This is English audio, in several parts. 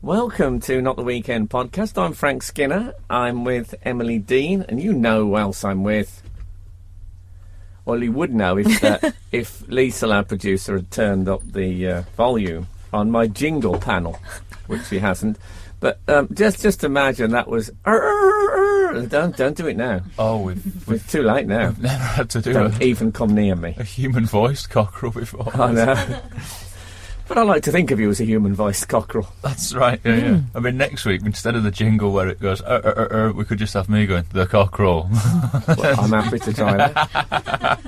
Welcome to Not the Weekend podcast. I'm Frank Skinner. I'm with Emily Dean, and you know who else I'm with. Well, you would know if Lisa, our producer, had turned up the volume on my jingle panel, which she hasn't. But just imagine that was... Don't do it now. Oh, it's too late now. We've never had to do Don't even come near me. a human-voiced cockerel before. I know. But I like to think of you as a human-voiced cockerel. That's right, yeah. I mean, next week, instead of the jingle where it goes, we could just have me going, the cockerel. Well, I'm happy to try that.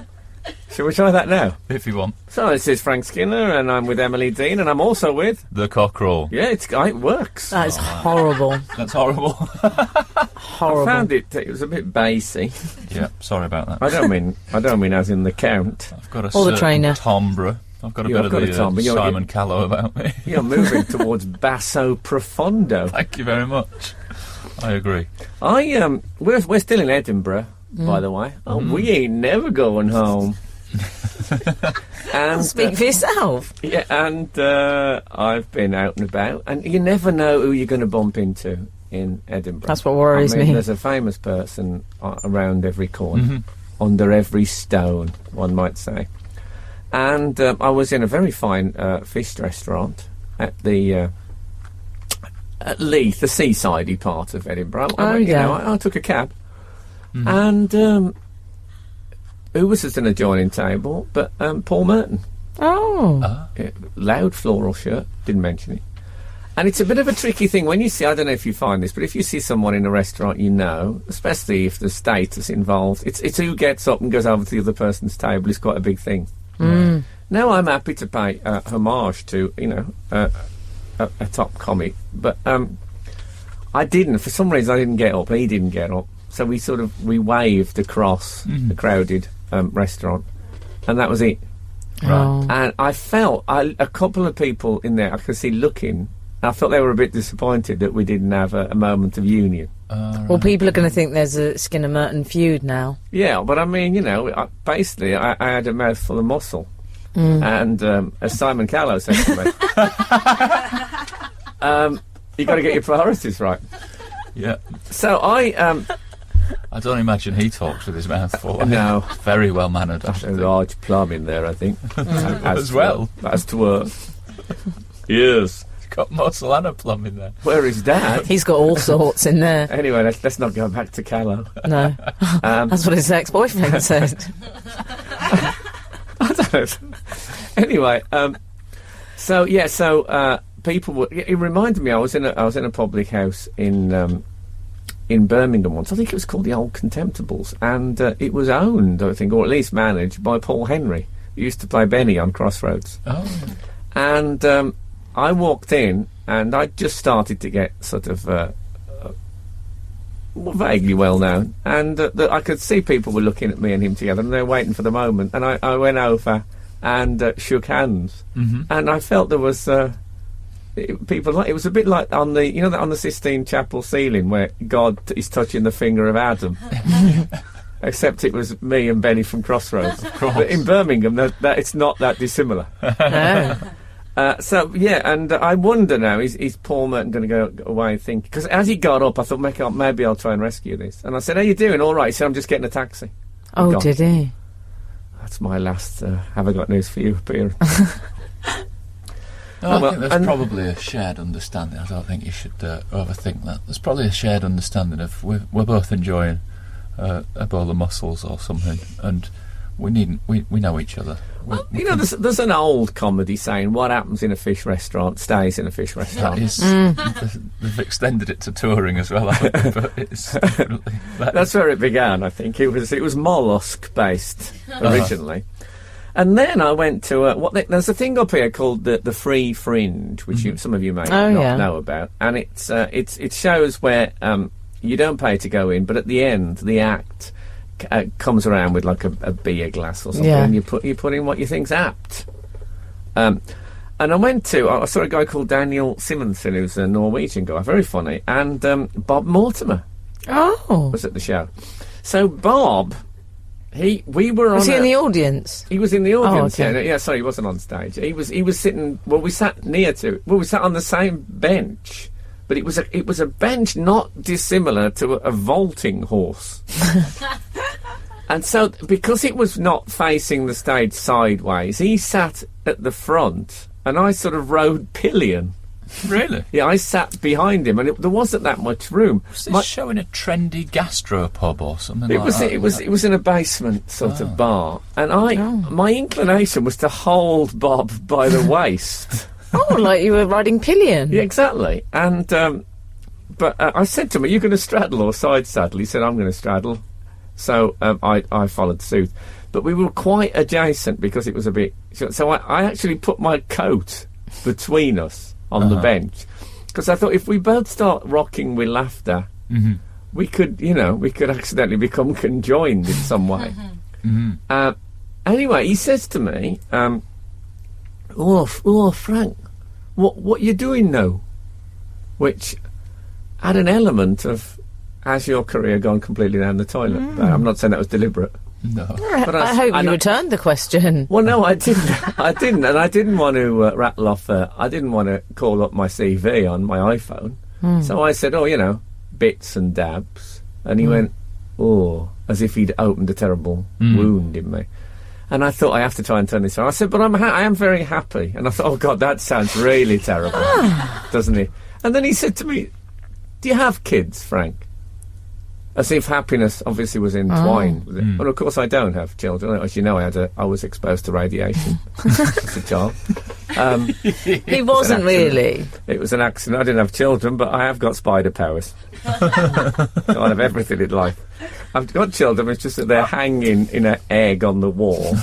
Shall we try that now? If you want. So, this is Frank Skinner, and I'm with Emily Dean, and I'm also with... The cockerel. Yeah, it works. That is horrible. That's horrible. Horrible. I found it was a bit bassy. Yeah, sorry about that. I don't mean as in the count. I've got a Or the certain trainer. timbre. I've got a bit of the Simon Callow about me. You're moving towards basso profondo. Thank you very much. I agree. We're still in Edinburgh, by the way. Oh, we ain't never going home. And Speak for yourself. Yeah, and I've been out and about, and you never know who you're going to bump into in Edinburgh. That's what worries me. There's a famous person around every corner, under every stone, one might say. And I was in a very fine fish restaurant at the at Leith, the seasidey part of Edinburgh. I took a cab, and who was at an adjoining table but Paul Merton. Oh. Loud floral shirt, didn't mention it. And it's a bit of a tricky thing when you see, I don't know if you find this, but if you see someone in a restaurant you know, especially if there's status involved, it's who gets up and goes over to the other person's table is quite a big thing. Now I'm happy to pay homage to a top comic, but I didn't. For some reason, I didn't get up. He didn't get up, so we waved across the crowded restaurant, and that was it. Right. And I felt a couple of people in there I could see looking. I felt they were a bit disappointed that we didn't have a moment of union. Right. Well, people are going to think there's a Skinner Merton feud now. Yeah, but I mean, basically, I had a mouthful of muscle. And as Simon Callow said to me, you got to get your priorities right. Yeah. So I don't imagine he talks with his mouth full. No. Very well mannered. There's a large plum in there, I think. As well. That's to work. Yes. Got muscle and a plum in there. Where is Dad? He's got all sorts in there. Anyway, let's not go back to Callow. No. That's what his ex-boyfriend said. I don't know. Anyway, people were. It reminded me. I was in a public house in Birmingham once. I think it was called the Old Contemptibles, and it was owned, I think, or at least managed by Paul Henry, who used to play Benny on Crossroads. Oh. And I walked in, and I just started to get sort of vaguely well known, and I could see people were looking at me and him together, and they were waiting for the moment. And I went over and shook hands, and I felt there was people it was a bit like on the on the Sistine Chapel ceiling where God is touching the finger of Adam. Except it was me and Benny from Crossroads. But in Birmingham, that it's not that dissimilar. And I wonder now, is Paul Merton going to go away and think... Because as he got up, I thought, maybe I'll try and rescue this. And I said, how you doing? All right. He said, I'm just getting a taxi. Oh, did he? That's my last have I got news for you appearance. I think there's probably a shared understanding. I don't think you should overthink that. There's probably a shared understanding of we're both enjoying a bowl of mussels or something, and we know each other. There's an old comedy saying, what happens in a fish restaurant stays in a fish restaurant. They've extended it to touring as well, but it's definitely that's where it began, I think. It was mollusk based originally. And then I went to there's a thing up here called the Free Fringe, which some of you may not know about, and it shows where you don't pay to go in, but at the end the act comes around with like a beer glass or something, and you put in what you think's apt. And I saw a guy called Daniel Simonsen, who's a Norwegian guy, very funny, and Bob Mortimer was at the show. So Bob, We were on. Was he in the audience? He was in the audience. okay. Yeah, sorry, he wasn't on stage. He was sitting. Well, we sat we sat on the same bench, but it was a bench not dissimilar to a vaulting horse. And so, because it was not facing the stage sideways, he sat at the front, and I sort of rode pillion. Really? Yeah, I sat behind him, and there wasn't that much room. Was this showing a trendy gastropub or something like that? It was in a basement sort of bar, and my inclination was to hold Bob by the waist. Oh, like you were riding pillion. Yeah, exactly. And but I said to him, "Are you going to straddle or side saddle?" He said, "I'm going to straddle." So I followed suit, but we were quite adjacent because it was a bit. So I actually put my coat between us on the bench, because I thought if we both start rocking with laughter, we could accidentally become conjoined in some way. Anyway, he says to me, "Oh, Frank, what you doing now?" Which had an element of, has your career gone completely down the toilet? I'm not saying that was deliberate. No. But I hope you returned the question. Well, no, I didn't. I didn't, and I didn't want to rattle off. I didn't want to call up my CV on my iPhone. So I said, bits and dabs, and he went, "Oh," as if he'd opened a terrible wound in me. And I thought, I have to try and turn this around. I said, "But I am very happy." And I thought, "Oh God, that sounds really terrible, doesn't it?" And then he said to me, "Do you have kids, Frank?" As if happiness obviously was entwined with it. Well, of course I don't have children. As you know, I was exposed to radiation as a child. He wasn't really. It was an accident. I didn't have children, but I have got spider powers. So I have everything in life. I've got children, it's just that they're hanging in an egg on the wall.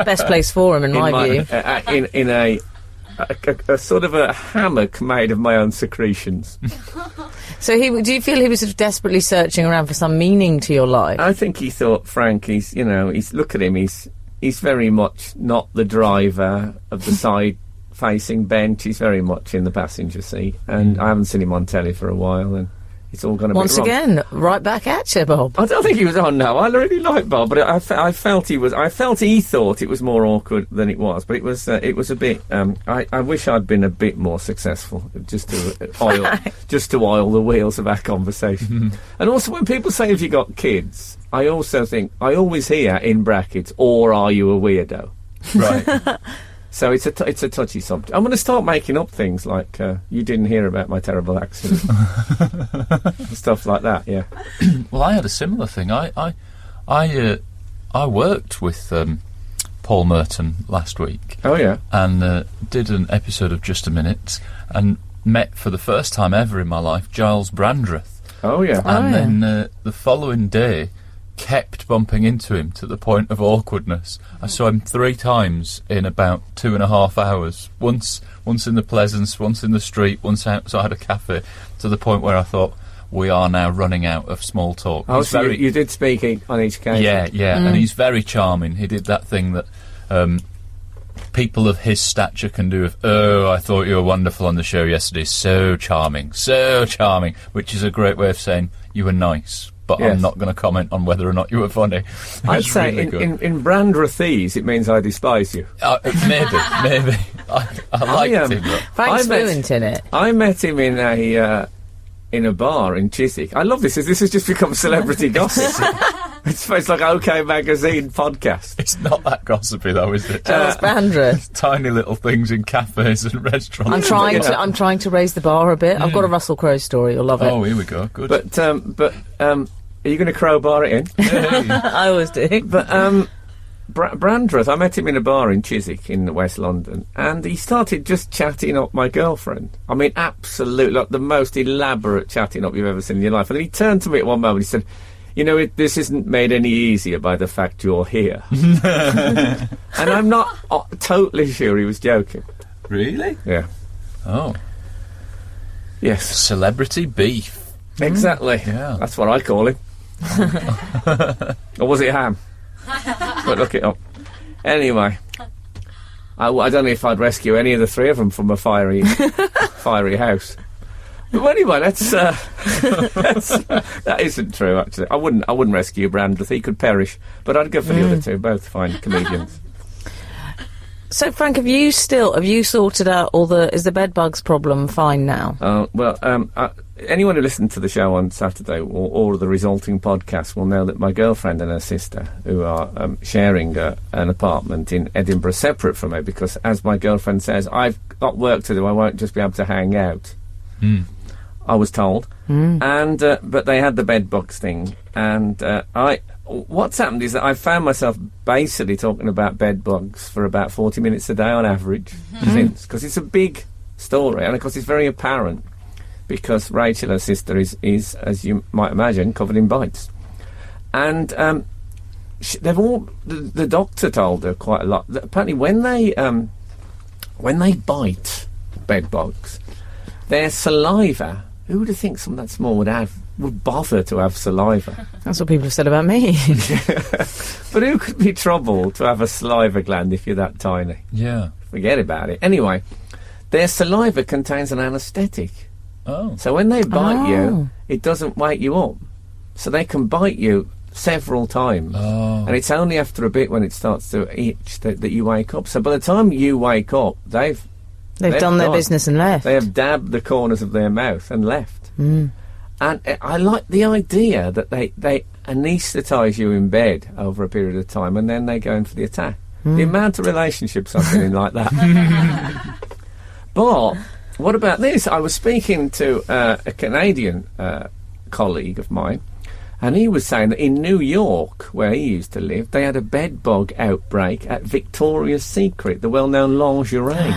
Best place for him, in my view. In a sort of a hammock made of my own secretions. So do you feel he was sort of desperately searching around for some meaning to your life? I think he thought, Frank, he's look at him, he's very much not the driver of the side-facing bench. He's very much in the passenger seat, and I haven't seen him on telly for a while, and it's all gone a Once bit wrong. again, right back at you, Bob. I don't think he was on. No, I really like Bob, but I felt he was. I felt he thought it was more awkward than it was, but it was a bit. I wish I'd been a bit more successful, just to oil the wheels of our conversation. And also, when people say, "Have you got kids?" I also think I always hear in brackets, "Or are you a weirdo?" Right. So it's a touchy subject. I'm going to start making up things like you didn't hear about my terrible accident, stuff like that. Yeah. Well, I had a similar thing. I worked with Paul Merton last week. Oh yeah. And did an episode of Just a Minute and met for the first time ever in my life Giles Brandreth. Oh yeah. And then the following day, kept bumping into him to the point of awkwardness. I saw him 3 times in about 2.5 hours. Once in the Pleasance, once in the street, once outside a cafe, to the point where I thought, we are now running out of small talk. Oh, so you did speak on each occasion? Yeah, and he's very charming. He did that thing that people of his stature can do of, "Oh, I thought you were wonderful on the show yesterday. So charming, which is a great way of saying you were nice. But yes. I'm not going to comment on whether or not you were funny. I'd say really in Brandrethese it means I despise you. Maybe. I liked him. Frank's fluent in it. I met him in a bar in Chiswick. I love this. This has just become celebrity gossip. It's like OK Magazine podcast. It's not that gossipy though, is it? Giles Brandreth. Tiny little things in cafes and restaurants. I'm trying to raise the bar a bit. I've got a Russell Crowe story. You'll love it. Oh, here we go. Good. But are you going to crowbar it in? I always do. But Brandreth, I met him in a bar in Chiswick in West London, and he started just chatting up my girlfriend. I mean, absolutely, like the most elaborate chatting up you've ever seen in your life. And then he turned to me at one moment, he said, this isn't made any easier by the fact you're here. And I'm not totally sure he was joking. Really? Yeah. Oh. Yes. Celebrity beef. Exactly. Yeah. That's what I call him. Or was it ham? But look it up. Anyway, I don't know if I'd rescue any of the 3 of them from a fiery house. But anyway, that isn't true. Actually, I wouldn't rescue Brandreth. He could perish. But I'd go for the other two. Both fine comedians. So, Frank, have you sorted out is the bed bugs problem fine now? Anyone who listened to the show on Saturday or the resulting podcast will know that my girlfriend and her sister, who are sharing an apartment in Edinburgh separate from me, because, as my girlfriend says, I've got work to do, I won't just be able to hang out. I was told. And but they had the bed bugs thing, and what's happened is that I've found myself basically talking about bed bugs for about 40 minutes a day on average since, because it's a big story, and of course it's very apparent because Rachel, her sister, is as you might imagine, covered in bites, and the doctor told her quite a lot that apparently when they bite bed bugs, their saliva, who would have thought something that small would bother to have saliva? That's what people have said about me. But who could be troubled to have a saliva gland if you're that tiny? Yeah. Forget about it. Anyway, their saliva contains an anaesthetic. Oh. So when they bite you, it doesn't wake you up. So they can bite you several times. Oh. And it's only after a bit when it starts to itch that you wake up. So by the time you wake up, they've done their business and left. They have dabbed the corners of their mouth and left. And I like the idea that they anaesthetise you in bed over a period of time and then they go in for the attack. The amount of relationships I've been in like that. But what about this? I was speaking to a Canadian colleague of mine, and he was saying that in New York, where he used to live, they had a bed bug outbreak at Victoria's Secret, the well-known lingerie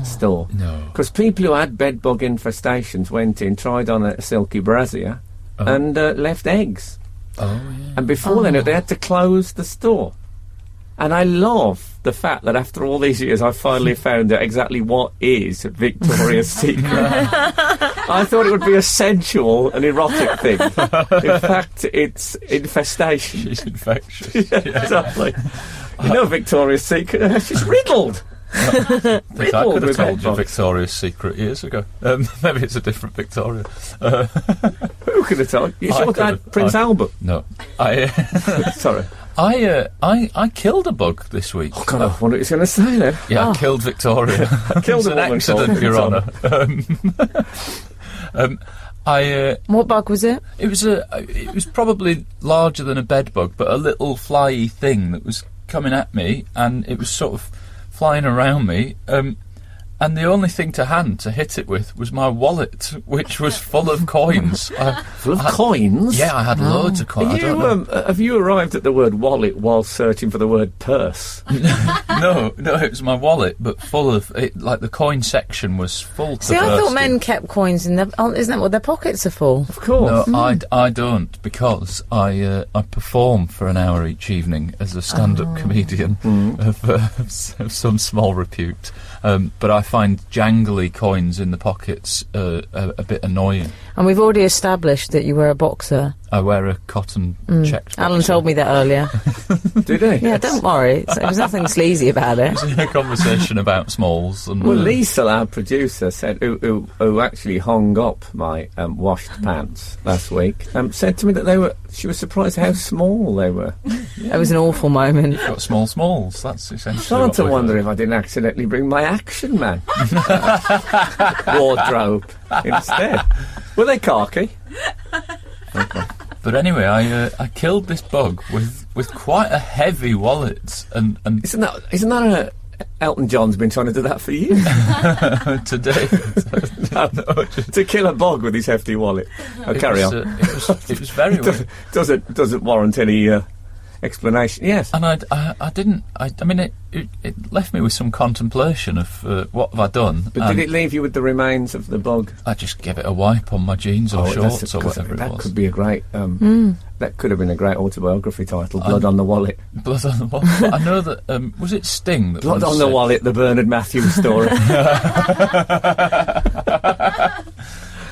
store. No. Because people who had bed bug infestations went in, tried on a silky brassiere, and left eggs. Oh, yeah. And before then, they had to close the store. And I love the fact that after all these years, I finally found out exactly what is Victoria's Secret. I thought it would be a sensual and erotic thing. In fact, it's infestation. She's infectious. Yeah, exactly. You know Victoria's Secret? She's riddled. I think I could have told you bugs. Victoria's Secret years ago. Maybe it's a different Victoria. Who could have told you? You sure had Prince Albert? No. Sorry. I killed a bug this week. Oh, God, I wonder what he's going to say then. Yeah, I killed Victoria. Killed It was a an woman accident, called Your Honour. What bug was it? It was probably larger than a bed bug, but a little flyy thing that was coming at me, and it was sort of flying around me. And the only thing to hand to hit it with was my wallet, which was full of coins. Full of coins? Yeah, I had loads of coins. Have you arrived at the word wallet while searching for the word purse? No, it was my wallet, but full of it. Like the coin section was full to See, I thought bursting. men kept coins in their... isn't that what their pockets are for? Of course. No, I don't, because I perform for an hour each evening as a stand-up comedian of some small repute. But I find jangly coins in the pockets a bit annoying. And we've already established that you were a boxer. I wear a cotton checked Alan boxer. told me that earlier. Did he? Yeah, don't worry. There was nothing sleazy about it. It was a conversation about smalls. And, Well, Lisa, our producer, said who actually hung up my washed pants last week, said to me that she was surprised how small they were. It was an awful moment. got small smalls. That's essentially. Started to wonder if I didn't accidentally bring my Action Man wardrobe instead. Were they khaki? But anyway, I killed this bug with quite a heavy wallet, and Isn't that Elton John's been trying to do that for years? today To kill a bug with his hefty wallet. Carry on. It was very weird. Doesn't warrant any explanation. Yes. And I didn't. I mean, it left me with some contemplation of what have I done. But did it leave you with the remains of the bug? I just gave it a wipe on my jeans or shorts or whatever it that was. could be a great. That could have been a great autobiography title. Blood on the Wallet. Blood on the wallet. But I know that was it Sting that Blood once on the said- Wallet, the Bernard Matthews story.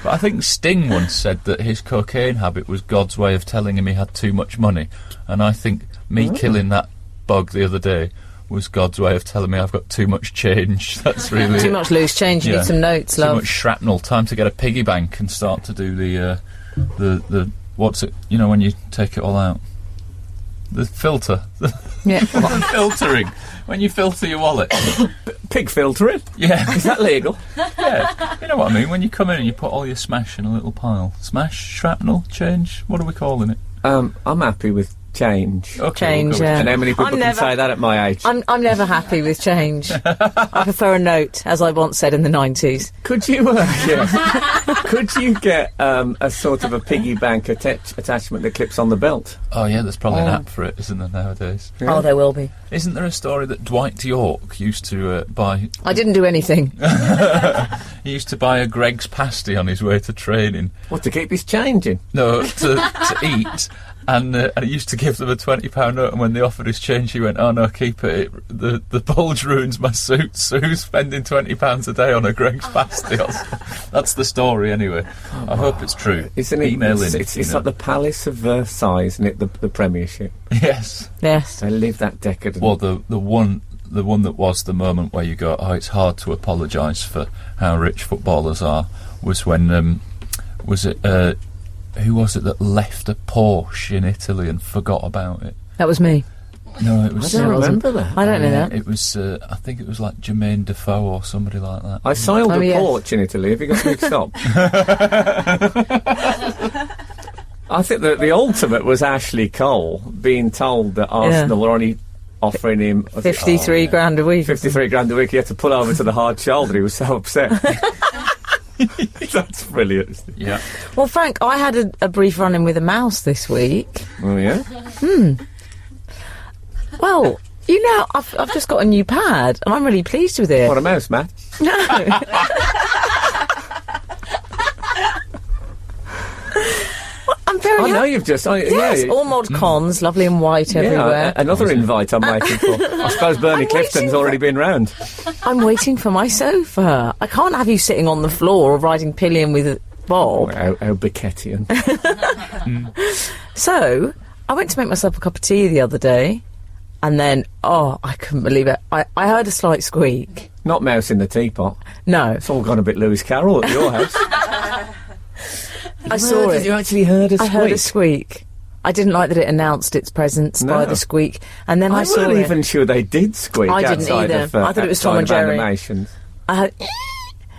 But I think Sting once said that his cocaine habit was God's way of telling him he had too much money, and I think me killing that bug the other day was God's way of telling me I've got too much change. That's really Too much loose change. You need some notes, too love. much shrapnel. Time to get a piggy bank and start to do the what's it? You know, when you take it all out, the filter. Yeah. Filtering. When you filter your wallet. Pig filtering? Yeah. Is that legal? Yeah. You know what I mean? When you come in and you put all your smash in a little pile. Smash, shrapnel, change. What are we calling it? I'm happy with change. Okay, Change, we'll go with yeah. And how many people I'm can never- say that at my age? I'm never happy with change. I prefer a note, as I once said in the 90s. Could you, could you get a sort of a piggy bank attachment that clips on the belt? Oh yeah, there's probably an app for it, isn't there, nowadays? Yeah. Oh, there will be. Isn't there a story that Dwight York used to buy... I didn't do anything. He used to buy a Greg's pasty on his way to training. What, to keep his change in? No, to eat. And he used to give them a £20 note, and when they offered his change, he went, "Oh no, keep it. The bulge ruins my suit. Sue's spending £20 a day on a Greg's pasty." That's the story, anyway. I hope it's true. Isn't it? Email in. It's like the Palace of Versailles, isn't it? The Premiership. Yes. Yes. They live that decadent. Well, the one that was the moment where you go, "Oh, it's hard to apologise for how rich footballers are," was when who was it that left a Porsche in Italy and forgot about it? That was me. No, it was. I don't it wasn't. remember that. I don't know that. It was. I think it was like Jermaine Defoe or somebody like that. I sailed Oh, a yes. porch in Italy. Have you got mixed up? I think that the ultimate was Ashley Cole being told that Arsenal were only offering him 53 grand a week. 53 grand a week. He had to pull over to the hard shoulder. He was so upset. That's brilliant. Yeah. Well, Frank, I had a brief run-in with a mouse this week. Oh yeah. Well, you know, I've just got a new pad, and I'm really pleased with it. What a mouse, Matt. No. Well, I'm very I know happy. you've just. Yes, yeah, all mod cons, lovely and white everywhere. another invite I'm waiting for. I suppose Bernie I'm Clifton's waiting already been round. I'm waiting for my sofa. I can't have you sitting on the floor or riding pillion with Bob. How Beckettian. So, I went to make myself a cup of tea the other day, and then, I couldn't believe it. I heard a slight squeak. Not mouse in the teapot. No. It's all gone a bit Lewis Carroll at your house. I saw it. You actually heard a I squeak? heard a squeak. I didn't like that it announced its presence by the squeak, and then I saw wasn't it. even sure they did squeak I didn't outside either. of, I thought it was Tom and outside of Jerry. Animations. I heard,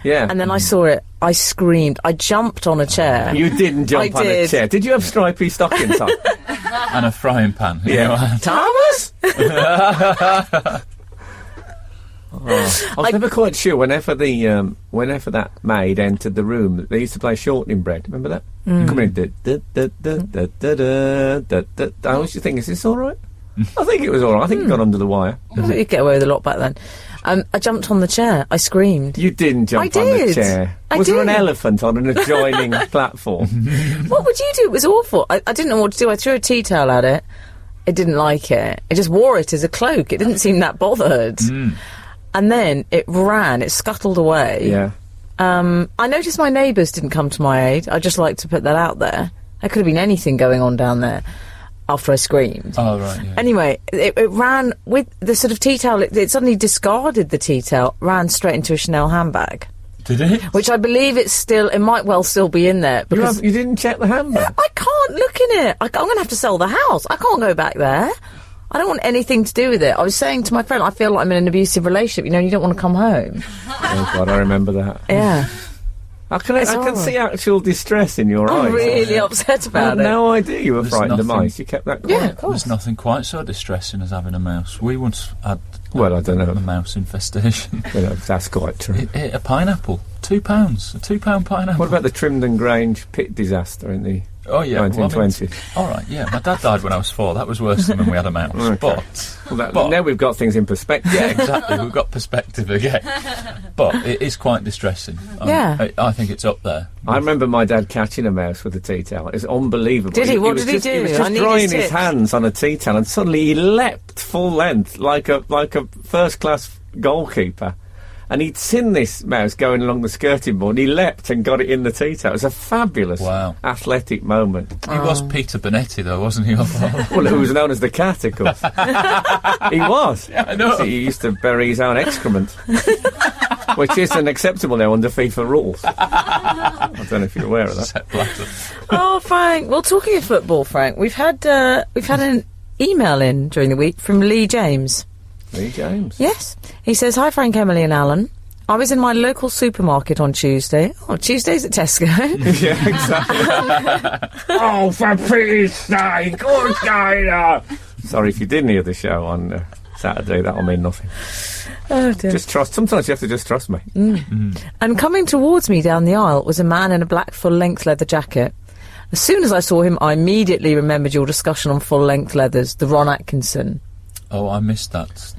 Yeah. and then I saw it. I screamed. I jumped on a chair. You didn't jump I on a did. chair. Did you have stripy stockings on? And a frying pan. you know. Thomas? I was never quite sure. Whenever that maid entered the room, they used to play shortening bread. Remember that? Come in. I always used to think, is this all right? I think it was all right. I think it got under the wire. I thought you'd get away with a lot back then. I jumped on the chair. I screamed. You didn't jump I on the did. chair. I Was there an did. elephant on an adjoining platform? What would you do? It was awful. I didn't know what to do. I threw a tea towel at it. It didn't like it. It just wore it as a cloak. It didn't seem that bothered. And then it ran. It scuttled away. Yeah. I noticed my neighbours didn't come to my aid. I'd just like to put that out there. There could have been anything going on down there after I screamed. Oh, right, yeah. Anyway, it ran with the sort of tea towel. It suddenly discarded the tea towel, ran straight into a Chanel handbag, Did it? which I believe it might well still be in there. Because You didn't check the handbag? I can't look in it. I'm going to have to sell the house. I can't go back there. I don't want anything to do with it. I was saying to my friend, I feel like I'm in an abusive relationship. You know, you don't want to come home. Oh, God, I remember that. Yeah. I can horrible. see actual distress in your eyes. I'm really upset I about had it. no idea you were There's frightened of nothing- mice. You kept that quiet. Yeah, of course. There's nothing quite so distressing as having a mouse. We once had Well, I don't know. a mouse infestation. You know, that's quite true. It ate a pineapple. £2. A £2 pineapple. What about the Trimden Grange pit disaster in the Oh, yeah. 1920s? All right, yeah. My dad died when I was 4. That was worse than when we had a mouse. Okay. But now we've got things in perspective. yeah, exactly. We've got perspective again. But it is quite distressing. Yeah. I think it's up there. I remember my dad catching a mouse with a tea towel. It's unbelievable. Did he? What was did he just, do? He was I just need his drying his tips. hands on a tea towel, and suddenly he leapt full length like a first class goalkeeper, And he'd seen this mouse going along the skirting board. He leapt and got it in the tea towel. It was a fabulous, athletic moment. He was Peter Bonetti, though, wasn't he? Well, who was known as the cat, of course. He was. Yeah, I know. So he used to bury his own excrement, which isn't acceptable now under FIFA rules. I don't know if you're aware of that. Oh, Frank. Well, talking of football, Frank, we've had an email in during the week from Lee James. Lee James? Yes. He says, "Hi, Frank, Emily and Alan. I was in my local supermarket on Tuesday." Oh, Tuesday's at Tesco. Yeah, exactly. Oh, for Pete's sake, good guy. Sorry if you didn't hear the show on Saturday, that'll mean nothing. Oh, dear. Just trust. Sometimes you have to just trust me. And coming towards me down the aisle was a man in a black full-length leather jacket. As soon as I saw him, I immediately remembered your discussion on full-length leathers, the Ron Atkinson. Oh, I missed that.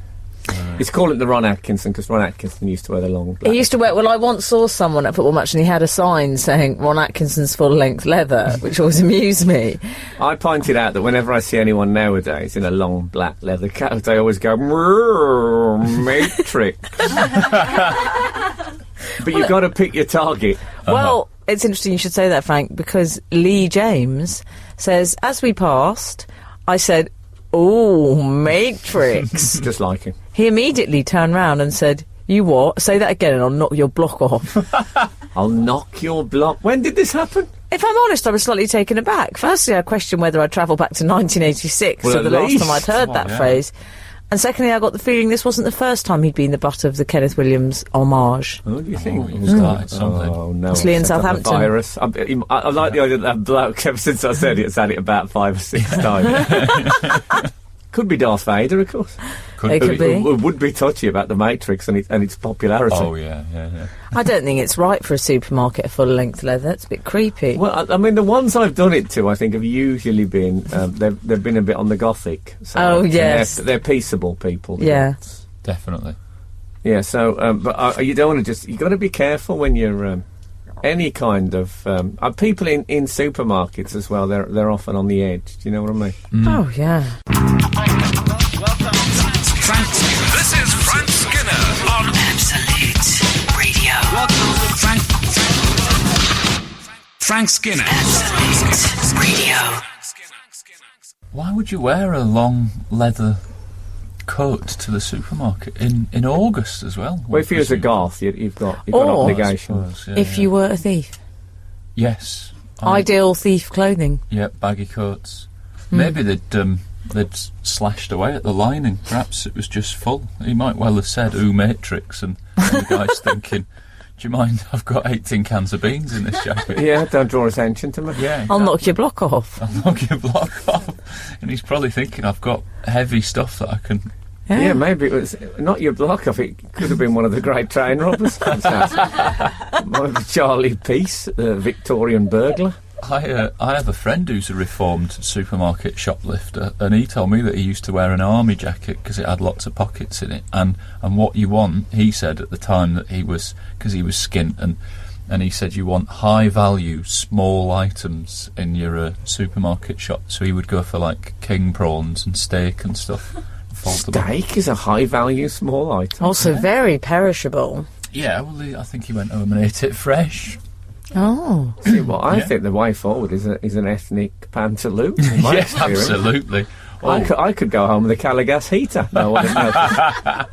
It's call it the Ron Atkinson because Ron Atkinson used to wear the long black. He used to wear... Well, I once saw someone at a football match and he had a sign saying Ron Atkinson's full-length leather, which always amused me. I pointed out that whenever I see anyone nowadays in a long black leather coat, I always go, Matrix. But you've got to pick your target. Well, it's interesting you should say that, Frank, because Lee James says, as we passed, I said, "Oh, Matrix." Just like him. He immediately turned round and said, "You what? Say that again and I'll knock your block off." I'll knock your block. When did this happen? If I'm honest, I was slightly taken aback. Firstly, I questioned whether I'd travel back to 1986, Well, so at the last least. time I'd heard that phrase. And secondly, I got the feeling this wasn't the first time he'd been the butt of the Kenneth Williams homage. Oh, do you think? You've started something. Oh, no. It's Lee in I've set up a Southampton. virus. I like the idea that bloke, ever since I said it, has had it about 5 or 6 times. Could be Darth Vader, of course. It could be. Who would be touchy about the Matrix and its popularity. Oh, yeah. I don't think it's right for a supermarket of full-length leather. It's a bit creepy. Well, I mean, the ones I've done it to, I think, have usually been they've been a bit on the gothic side. Oh, yes. They're peaceable people. the Yeah. goths. Definitely. Yeah. So, but you don't want to you got to be careful when you're any kind of people in supermarkets as well. They're often on the edge. Do you know what I mean? Oh, yeah. This is Frank Skinner on Absolute Radio. Frank Skinner. Absolute Radio. Why would you wear a long leather coat to the supermarket in August as well? Well, if you're a goth, you've got Or- obligations. If you were a thief. Yes. Ideal thief clothing. Yep, baggy coats. Maybe they'd slashed away at the lining. Perhaps it was just full. He might well have said, "Ooh, Matrix," and the guy's thinking, "Do you mind? I've got 18 cans of beans in this jacket." Yeah, don't draw attention to me. Yeah, I'll knock your block off. I'll knock your block off. And he's probably thinking, "I've got heavy stuff that I can." Yeah, maybe it was not your block off. It could have been one of the great train robbers. Maybe Charlie Peace, the Victorian burglar. I have a friend who's a reformed supermarket shoplifter, and he told me that he used to wear an army jacket because it had lots of pockets in it. And what you want, he said at the time that because he was skint, and he said you want high value, small items in your supermarket shop. So he would go for like king prawns and steak and stuff. Foldable. Steak is a high value small item. Also very perishable. Yeah, well, I think he went home and ate it fresh. Oh. See, well, I Yeah. think the way forward is an ethnic pantaloon. In my Yes, experience. absolutely. I could go home with a Caligas heater. No one would notice.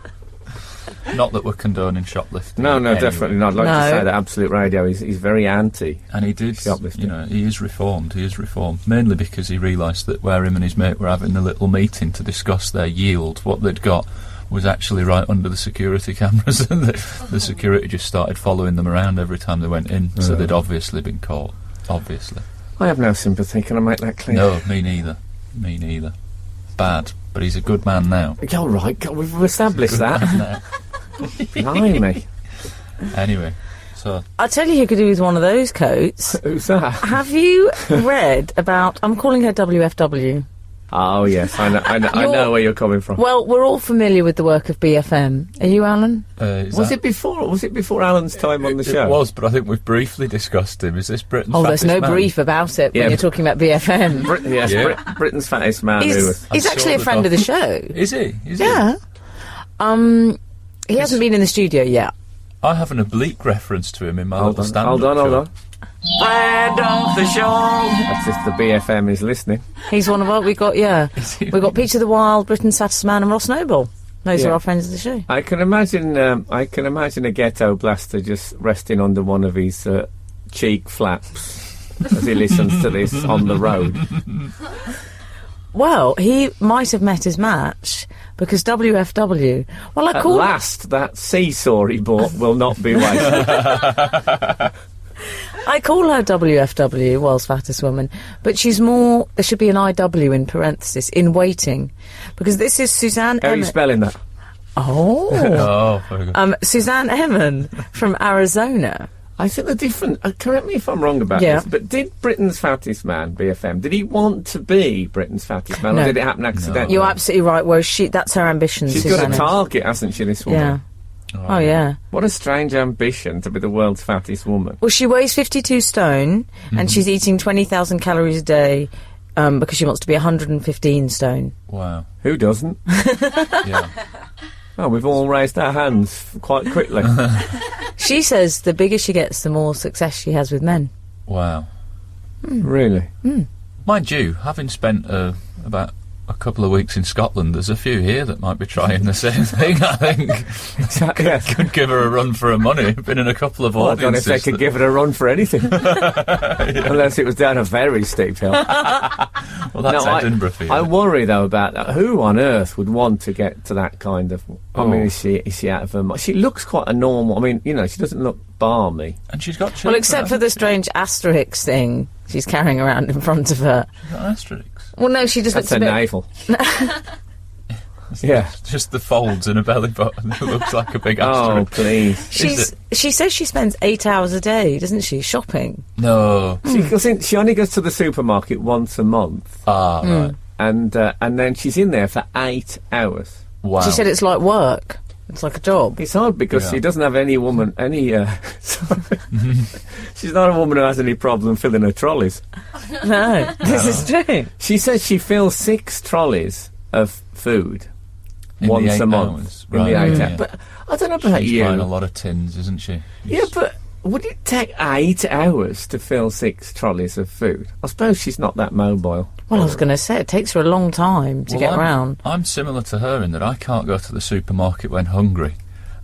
Not that we're condoning shoplifting. No, anyway. definitely not. I'd like to No. say that Absolute Radio is very anti. And he did, Shoplifting. you know, he is reformed, mainly because he realised that where him and his mate were having a little meeting to discuss their yield, what they'd got was actually right under the security cameras, and the security just started following them around every time they went in, so they'd obviously been caught, obviously. I have no sympathy, can I make that clear? No, me neither. Bad, but he's a good man now. Yeah, all right, God, we've established that. Now. Blimey. Anyway, so I'll tell you who could do with one of those coats. Who's that? Have you read about... I'm calling her WFW. Oh, yes, I know where you're coming from. Well, we're all familiar with the work of BFM. Are you, Alan? Was it before Alan's time on the show? It was, but I think we've briefly discussed him. Is this Britain's Oh, there's fattest no man? brief about it Yeah. when you're talking about BFM. Yes, Yeah. Britain's fattest man. who He's was- I actually saw a the friend of the doc- show. Is he? Yeah. He hasn't been in the studio yet. I have an oblique reference to him in my little stand-up Hold on. show. Friend of the show. That's if the BFM is listening. He's one of our... We've got Peter the Wild, Britain's Fattest Man and Ross Noble. Those are our friends of the show. I can imagine a ghetto blaster just resting under one of his cheek flaps as he listens to this on the road. Well, he might have met his match because WFW... Well, At last, that seesaw he bought will not be wasted. I call her WFW, World's Fattest Woman, but she's more... There should be an IW in parenthesis, in waiting, because this is Suzanne How are you Emmett. spelling that? Oh. Oh, very good. Suzanne Emmon from Arizona. I think the different... correct me if I'm wrong about Yeah. this, but did Britain's Fattest Man, BFM, did he want to be Britain's Fattest Man, No. or did it happen accidentally? You're absolutely right, whereas that's her ambition, She's Suzanne got a Emmon. target, hasn't she, this woman? Yeah. Oh, yeah. What a strange ambition to be the world's fattest woman. Well, she weighs 52 stone, and she's eating 20,000 calories a day because she wants to be 115 stone. Wow. Who doesn't? Yeah. Oh, we've all raised our hands quite quickly. She says the bigger she gets, the more success she has with men. Wow. Really? Mind you, having spent about a couple of weeks in Scotland, there's a few here that might be trying the same thing, I think. Yes. Could give her a run for her money. Been in a couple of Well, I don't know if audiences. they could give it a run for anything. Unless it was down a very steep hill. Well, that's Edinburgh for you. I worry, though, about that. Who on earth would want to get to that kind of... I mean, is she out of her mind? She looks quite a normal... I mean, she doesn't look balmy. And she's got children. Well, except for the strange asterisk thing she's carrying around in front of her. She's got asterisks. Well, no, she just That's looks a a bit... navel. Yeah. Just the folds in a belly button. It looks like a big Oh, asterisk. please. She says she spends 8 hours a day, doesn't she, shopping? No. She only goes to the supermarket once a month. Ah, right. And then she's in there for 8 hours. Wow. She said it's like work. It's like a job. It's hard because Yeah. she doesn't have any woman, sorry. She's not a woman who has any problem filling her trolleys. No, this is true. She says she fills 6 trolleys of food In the once 8 a month. hours. In the Right, 8 yeah. hours. But I don't know about She's you. buying a lot of tins, isn't she? Yeah, but would it take 8 hours to fill 6 trolleys of food? I suppose she's not that mobile. Well, I was going to say, it takes her a long time to get around. I'm similar to her in that I can't go to the supermarket when hungry.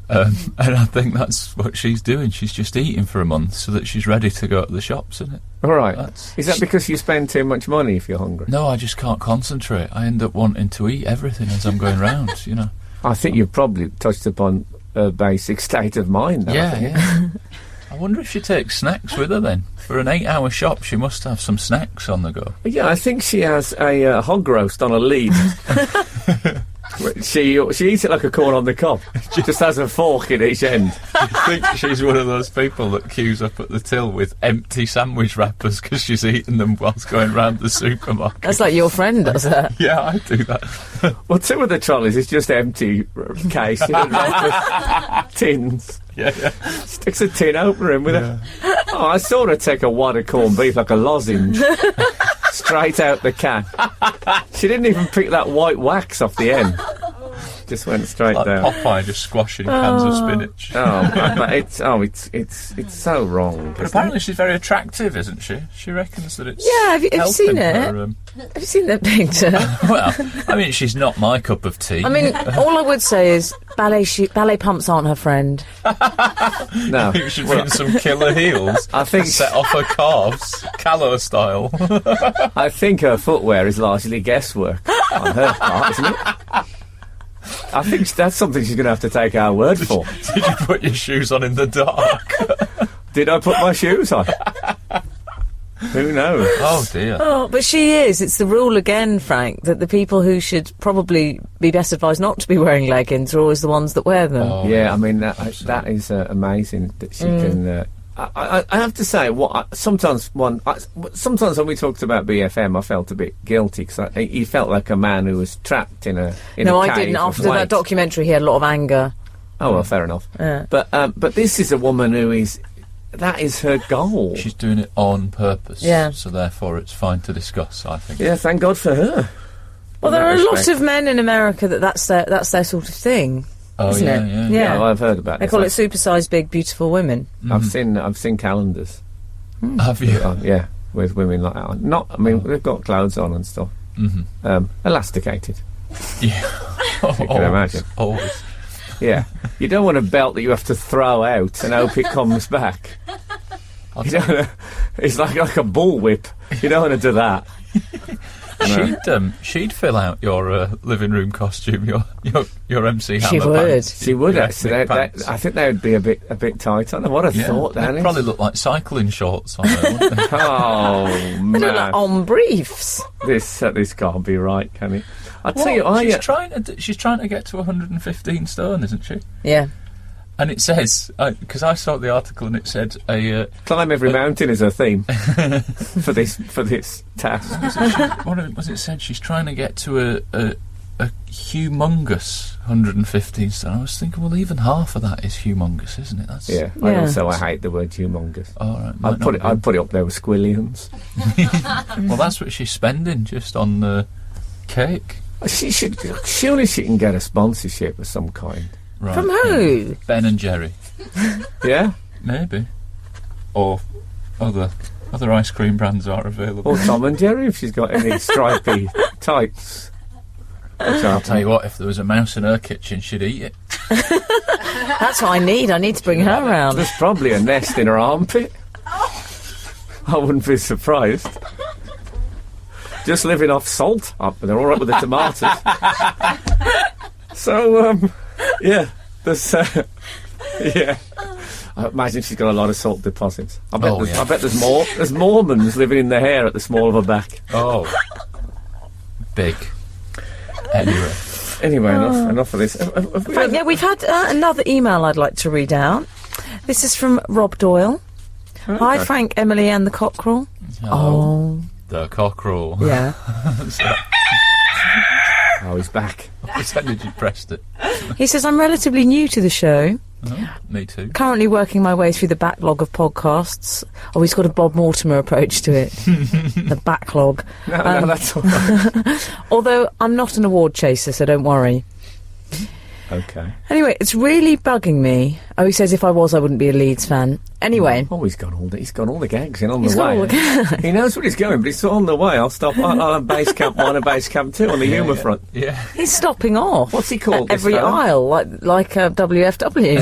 And I think that's what she's doing. She's just eating for a month so that she's ready to go to the shops, isn't it? All right. That's- Is that because you spend too much money if you're hungry? No, I just can't concentrate. I end up wanting to eat everything as I'm going round, you know. I think you've probably touched upon a basic state of mind. Though, I think. Yeah. I wonder if she takes snacks with her then. For an 8-hour shop, she must have some snacks on the go. Yeah, I think she has a hog roast on a lead. She eats it like a corn on the cob. Just has a fork in each end. I think she's one of those people that queues up at the till with empty sandwich wrappers because she's eating them whilst going round the supermarket. That's like your friend does that. Yeah, I do that. Well, 2 of the trolleys is just empty case in a rack of tins. Yeah. Sticks a tin opener in with her. Oh, I saw her take a wad of corned beef like a lozenge. Straight out the can. She didn't even pick that white wax off the end. Just went straight Like down. Popeye just squashing cans of spinach. But it's so wrong. But apparently she's very attractive, isn't she? She reckons that it's Yeah, have you seen it? her, Have you seen that picture? well, I mean, she's not my cup of tea. I mean, all I would say is ballet pumps aren't her friend. No. I think she'd be in some killer heels. I think Set off her calves, Callow style. I think her footwear is largely guesswork on her part, isn't it? I think that's something she's going to have to take our word for. Did you put your shoes on in the dark? Did I put my shoes on? Who knows? Oh dear. Oh, but she is. It's the rule again, Frank, that the people who should probably be best advised not to be wearing leggings are always the ones that wear them. Oh, Yeah, I mean that is amazing that she can. I have to say, sometimes when we talked about BFM, I felt a bit guilty because he felt like a man who was trapped in a No, a I cave didn't. of After that weight. documentary, he had a lot of anger. Oh well, fair enough. Yeah. But this is a woman who is. That is her goal. She's doing it on purpose. Yeah. So therefore it's fine to discuss, I think. Yeah, thank God for her. Well, In there are that a lot respect. of men in America that's their sort of thing. Oh, isn't yeah, it? yeah. Yeah. Oh, I've heard about They this. call it supersized big beautiful women. I've seen calendars. Have you? Yeah, with women like that. They've got clothes on and stuff. Elasticated. Yeah. You can imagine. Always. Yeah. You don't want a belt that you have to throw out and hope it comes back. You don't wanna, it's like a bullwhip. You don't want to do that. She'd fill out your living room costume, your MC Hammer She would. pants. She would Your actually. ethnic pants. I think they would be a bit tight on them. What a thought, They'd Danny. probably look like cycling shorts on her, wouldn't they? Oh They look like man, on briefs. this can't be right, can it? I tell you, she's trying to get to 115 stone, isn't she? Yeah. And it says, because I saw the article and it said climb every mountain is her theme for this task. what was it said? She's trying to get to a humongous 115 stone. I was thinking, well, even half of that is humongous, isn't it? That's Yeah. I hate the word humongous. All right, I'd put it up there with squillions. Well, that's what she's spending just on the cake. Surely she can get a sponsorship of some kind. Right. From who? Ben and Jerry, Yeah? maybe, or other ice cream brands are available. Or Tom and Jerry if she's got any stripy tights. I'll tell you what, if there was a mouse in her kitchen, she'd eat it. That's what I need. I need to bring her round. There's probably a nest in her armpit. I wouldn't be surprised. Just living off salt. They're all right with the tomatoes. So, yeah. There's, yeah. I imagine she's got a lot of salt deposits. I bet there's more. There's Mormons living in the hair at the small of her back. Oh, big. Anyway, enough of this. Frank, we've had another email I'd like to read out. This is from Rob Doyle. Okay. Hi, Frank, Emily, and the cockerel. Oh. The cockerel. Yeah. Oh, he's back. I pretended you pressed it. He says, I'm relatively new to the show. Oh, me too. Currently working my way through the backlog of podcasts. Oh, he's got a Bob Mortimer approach to it. The backlog. No, that's all right. Although I'm not an award chaser, so don't worry. Okay. Anyway, it's really bugging me. Oh, he says if I was, I wouldn't be a Leeds fan. Anyway. Oh, he's got all the gags in on He's the got way. all the gags. He knows what he's going, but he's on the way. I'll stop. I'll have base camp 1 and base camp 2 on the humour front. Yeah. He's stopping off. What's he called? At every aisle, like WFW.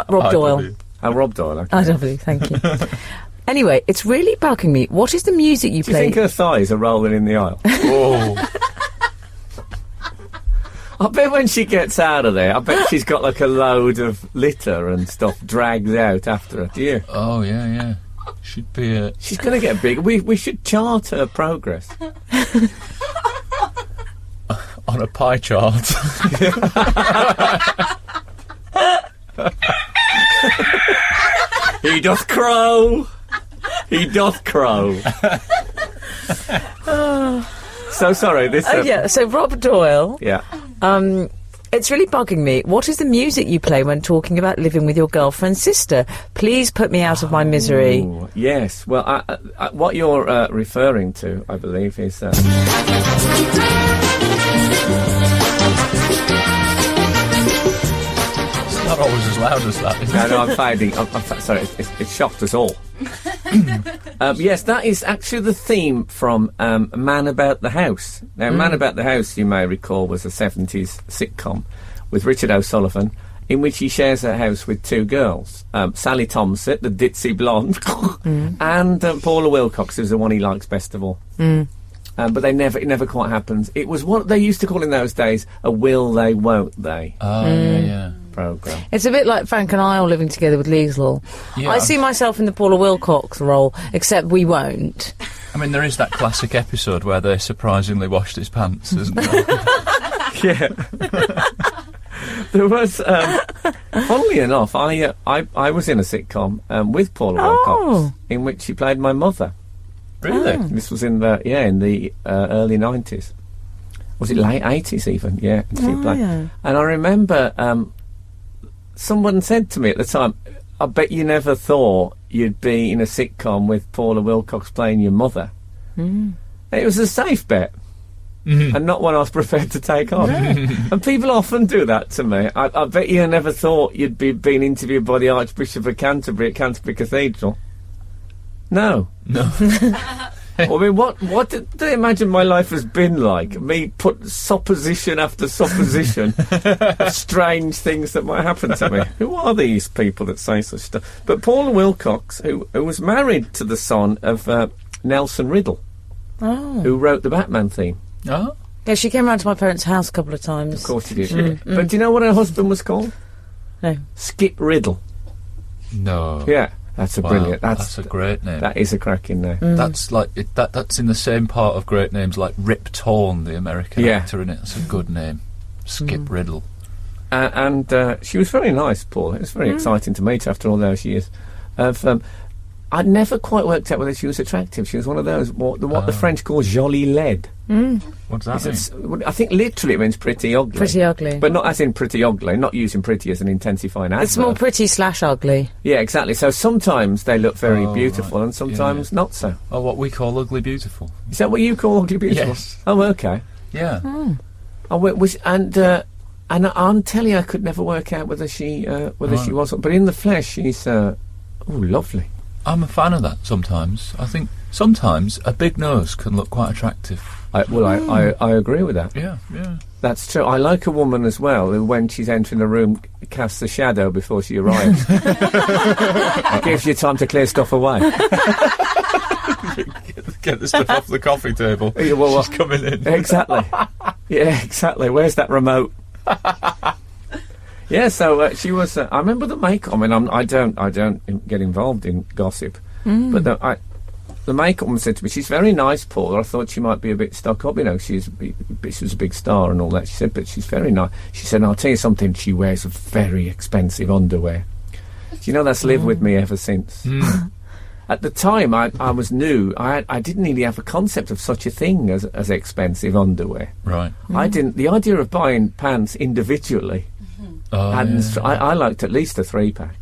Rob Doyle. Oh, Rob Doyle. Okay. IW, thank you. Anyway, it's really bugging me. What is the music you Do you play? think her thighs are rolling in the aisle? Oh. I bet when she gets out of there, I bet she's got like a load of litter and stuff dragged out after her. Do you? Oh, yeah. She'd be She's going to get big. We should chart her progress. on a pie chart. He doth crow. He doth crow. So sorry. This. Yeah. So Rob Doyle. Yeah. It's really bugging me. What is the music you play when talking about living with your girlfriend's sister? Please put me out of my misery. Ooh, yes. Well, what you're referring to, I believe, is. It's not always as loud as that, is it? No, I'm fading. Sorry, it shocked us all. Yes, that is actually the theme from Man About the House. Now, Man About the House, you may recall, was a 70s sitcom with Richard O'Sullivan, in which he shares a house with two girls, Sally Thompson, the ditzy blonde, and Paula Wilcox, who's the one he likes best of all. But it never quite happens. It was what they used to call in those days a will they, won't they Oh, yeah. programme. It's a bit like Frank and Alun living together with Liesl. Yeah. I see myself in the Paula Wilcox role, except we won't. I mean, there is that classic episode where they surprisingly washed his pants, isn't there? Yeah. There was, funnily enough, I was in a sitcom with Paula Wilcox, in which she played my mother. Really? This was in the early 90s. Was it late 80s even? Yeah. Yeah. And I remember someone said to me at the time, I bet you never thought you'd be in a sitcom with Paula Wilcox playing your mother. It was a safe bet. and not one I was prepared to take on. And people often do that to me. I bet you never thought you'd be being interviewed by the Archbishop of Canterbury at Canterbury Cathedral. No. I mean, what did they imagine my life has been like? Me put supposition after supposition of strange things that might happen to me. Who are these people that say such stuff? But Paula Wilcox, who was married to the son of Nelson Riddle, who wrote the Batman theme. Oh? Yeah, she came round to my parents' house a couple of times. Of course she did. But do you know what her husband was called? No. Skip Riddle. No. Yeah. That's a brilliant. That's a great name. That is a cracking name. That's like that's in the same part of great names like Rip Torn, the American actor in it. That's a good name. Skip Riddle. And she was very nice, Paul. It was very exciting to meet her after all those years. I never quite worked out whether she was attractive. She was one of those what the French call jolie laide. What's that mean? I think literally it means pretty ugly. Pretty ugly. But not as in pretty ugly, not using pretty as an intensifying adverb. It's more pretty/ugly. Yeah, exactly. So sometimes they look very beautiful and sometimes not so. Oh, what we call ugly beautiful. Is that what you call ugly beautiful? Yes. Oh, okay. Yeah. And I'm telling you, I could never work out whether she was. But in the flesh, she's lovely. I'm a fan of that sometimes. I think sometimes a big nose can look quite attractive. I agree with that. Yeah. That's true. I like a woman as well who, when she's entering the room, casts a shadow before she arrives. It gives you time to clear stuff away. Get the stuff off the coffee table. Yeah, well, she's coming in. Exactly. Yeah, exactly. Where's that remote? Yeah, so she was. I remember the makeup. I mean, I don't get involved in gossip, but the makeup woman said to me, "She's very nice, Paul." I thought she might be a bit stuck up. You know, she was a big star and all that. She said, "But she's very nice." She said, "I'll tell you something. She wears very expensive underwear." Do you know that's lived with me ever since? At the time, I was new. I didn't really have a concept of such a thing as expensive underwear. Right. I didn't. The idea of buying pants individually. I liked at least a 3-pack.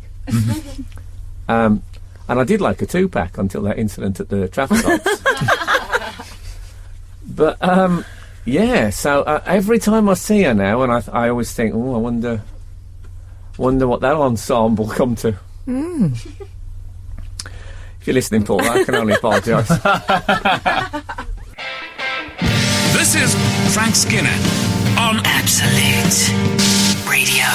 And I did like a 2-pack until that incident at the traffic lights. But, yeah, so every time I see her now, and I always think, I wonder what that ensemble come to. If you're listening, Paul, I can only apologise. This is Frank Skinner on Absolute Radio.